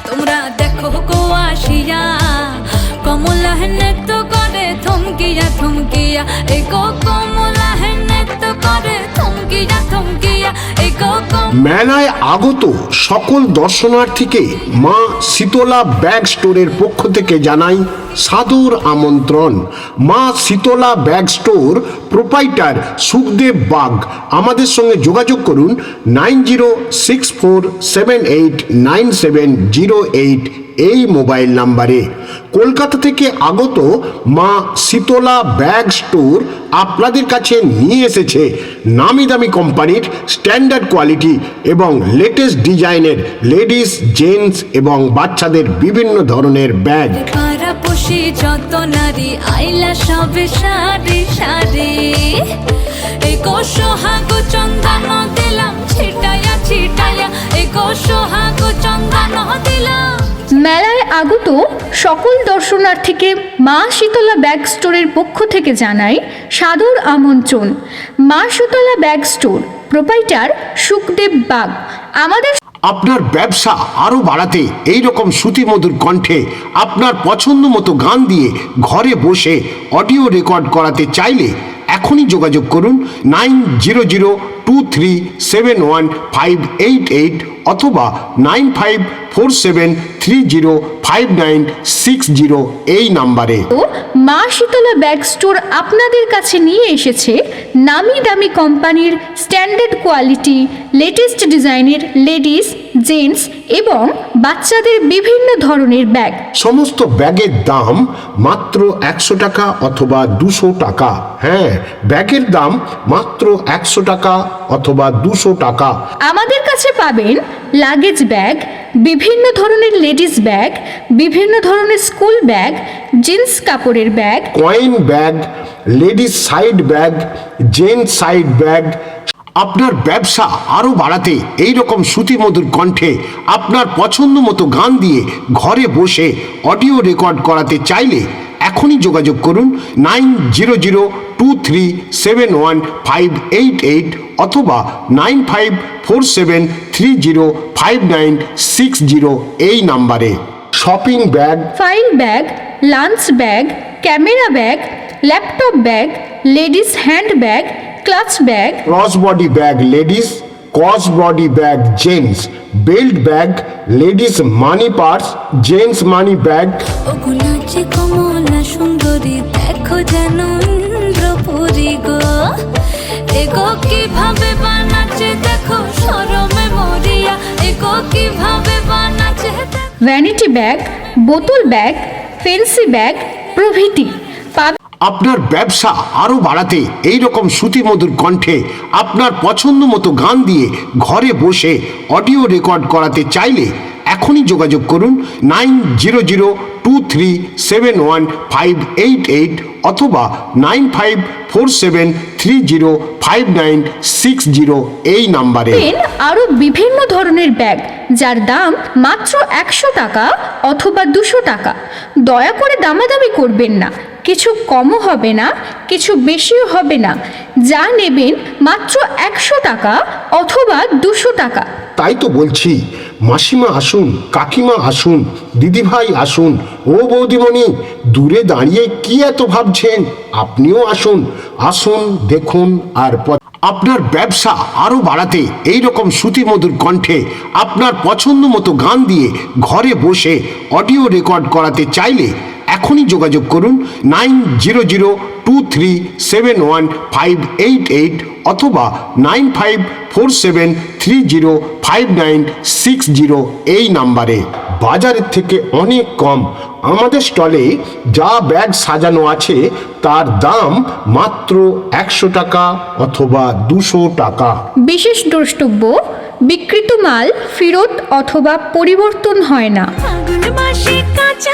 তোমরা দেখো গো আসিয়া কমলা হেনে তো করে থমকিয়া থমকিয়া এই গো কমলা হেনে তো করে থমকিয়া থমকিয়া এই গো মেলায় আগত সকল দর্শনার্থীকে মা শীতলা ব্যাগ স্টোরের পক্ষ থেকে জানাই সাদর আমন্ত্রণ। Maa Shitala bag store proprietor Sukhdev Bag. আমাদের সঙ্গে যোগাযোগ করুন 9064789708 এই মোবাইল নাম্বারে। কলকাতা থেকে আগত মা শীতলা ব্যাগ স্টোর আপনাদের কাছে নিয়ে এসেছে নামি দামি কোম্পানির স্ট্যান্ডার্ড কোয়ালিটি এবং লেটেস্ট ডিজাইনের লেডিস, জেন্টস এবং বাচ্চাদের বিভিন্ন ধরনের ব্যাগ। পাড়াপড়শি যত নারী আইলা সবে সারি সারি এই গো সোহাগ চন্দন দিলাম ছিটায়া ছিটায়া এই গো সোহাগ চন্দন দিলাম। মেলায় আগত সকল দর্শনার্থীকে মা শীতলা ব্যাগ স্টোরের পক্ষ থেকে জানাই সাদর আমন্ত্রণ। Maa Shitala bag store proprietor Sukhdev Bag. আমাদের আপনার ব্যবসা আরো বাড়াতে এই রকম শ্রুতিমধুর কণ্ঠে আপনার পছন্দ মতো গান দিয়ে ঘরে বসে অডিও রেকর্ড করাতে চাইলে এখনই যোগাযোগ করুন 9002371588 অথবা 9547305960 এই নাম্বারে। মা শীতলা ব্যাগ স্টোর আপনাদের কাছে নিয়ে এসেছে নামি দামি কোম্পানির স্ট্যান্ডার্ড কোয়ালিটি লেটেস্ট ডিজাইনের লেডিস, জেন্টস এবং বাচ্চাদের বিভিন্ন ধরনের ব্যাগ। সমস্ত ব্যাগের দাম মাত্র 100 টাকা অথবা 200 টাকা। হ্যাঁ, ব্যাগের দাম মাত্র 100 টাকা অথবা 200 টাকা। আমাদের কাছে পাবেন লাগেজ ব্যাগ, বিভিন্ন ধরনের লেডিস ব্যাগ, বিভিন্ন ধরনের স্কুল ব্যাগ, জিন্স কাপড়ের bag, coin bag, ladies side bag, gents side bag. আপনার ব্যবসা আরো বাড়াতে এই রকম শ্রুতিমধুর কণ্ঠে আপনার পছন্দ মতো গান দিয়ে ঘরে বসে অডিও রেকর্ড করাতে চাইলে এখনই যোগাযোগ করুন 9002371588 অথবা 9547305960 এই নাম্বারে। Shopping bag, file bag, lunch bag, camera bag, laptop bag, ladies hand bag, clutch bag, cross body bag ladies, cross body bag gents, belt bag, ladies money purse, gents money bag. ওগুলো যে কমলা সুন্দরী দেখো যেন ইন্দ্রপুরী গো এগো কিভাবে বানাচ্ছে দেখো শরমে মরিয়া এগো কিভাবে বানাচ্ছে। ভ্যানিটি ব্যাগ, বোতল ব্যাগ, ফেন্সি ব্যাগ প্রভৃতি। আপনার ব্যবসা আরো বাড়াতে এই রকম শ্রুতিমধুর কণ্ঠে আপনার পছন্দ মতো গান দিয়ে ঘরে বসে অডিও রেকর্ড করাতে চাইলে এখনই যোগাযোগ করুন 9002371588 অথবা 9547305960 এই নাম্বারে। আরো বিভিন্ন ধরনের ব্যাগ যার দাম মাত্র 100 টাকা অথবা 200 টাকা। দয়া করে দামাদামি করবেন না, কিছু কমও হবে না, কিছু বেশিও হবে না। যা নেবেন মাত্র 100 টাকা অথবা 200 টাকা। তাই তো বলছি, মাসিমা আসুন, কাকিমা আসুন, দিদিভাই আসুন, ও বৌদিমণি দূরে দাঁড়িয়ে কি এত ভাবছেন? আপনিও আসুন, আসুন দেখুন। আর আপনার ব্যবসা আরো বাড়াতে এই রকম শ্রুতিমধুর কণ্ঠে আপনার পছন্দ মতো গান দিয়ে ঘরে বসে অডিও রেকর্ড করাতে চাইলে এখনই যোগাযোগ করুন 9002371588 অথবা 9547305960 এই নাম্বারে। বাজারের থেকে অনেক কম আমাদের স্টলে যা ব্যাগ সাজানো আছে তার দাম মাত্র 100 টাকা অথবা 200 টাকা। বিশেষ দ্রষ্টব্য, বিকৃত মাল ফেরত অথবা পরিবর্তন হয় না। ফাগুন মাসে কাঁচা